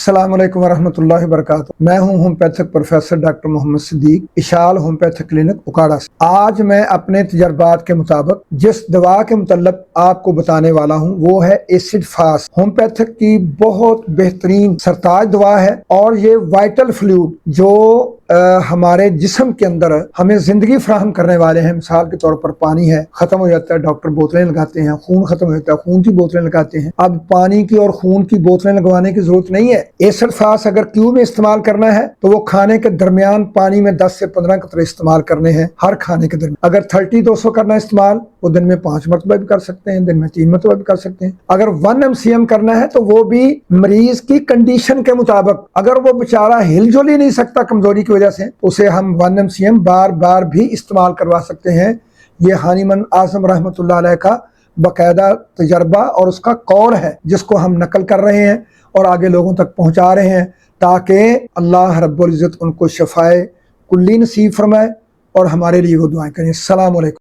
अस्सलाम वालेकुम वरहमतुल्लाहि वबरकातुहू। मैं हूं homeopathic professor doctor Mohammad Siddique, Ishal homeopathic clinic Okara से। आज मैं अपने तजर्बात के मुताबिक जिस दवा के मुतल्लक आपको बताने वाला हूं वो है एसिड फास्ट। होम्योपैथिक की बहुत बेहतरीन सरताज दवा है और ये वाइटल फ्लूइड जो हमारे जिस्म के अंदर हमें जिंदगी फराहम करने वाले हैं। मिसाल के तौर पर पानी है, खत्म हो जाता है, डॉक्टर बोतलें लगाते हैं। खून खत्म हो जाता है, खून की बोतलें लगाते हैं। अब पानी की और खून की बोतलें लगवाने की जरूरत नहीं है। एसिड फास्ट अगर क्यू में इस्तेमाल करना है तो वो खाने के दरमियान पानी में 10 से 15 कतरे इस्तेमाल करने हैं हर खाने के दरमियान। अगर 30-200 करना इस्तेमाल, वो दिन में 5 मरतबा भी कर सकते हैं, दिन में 3 मरतबा भी कर सकते हैं। अगर 1 MCM करना है तो वो भी मरीज की कंडीशन के मुताबिक। अगर वो बेचारा हिलजुल ही नहीं सकता कमजोरी की वजह से, उसे हम 1 MCM बार बार भी इस्तेमाल करवा सकते हैं। ये हानिमन आजम रहमतुल्लाह अलैह का बाकायदा तजर्बा और उसका कौल है, जिसको हम नकल कर रहे हैं और आगे लोगों तक पहुंचा रहे हैं, ताकि अल्लाह रब्बुल इज्जत उनको शफाए कुल्ली नसीब फरमाए और हमारे लिए वो दुआएं करें। अस्सलाम वालेकुम।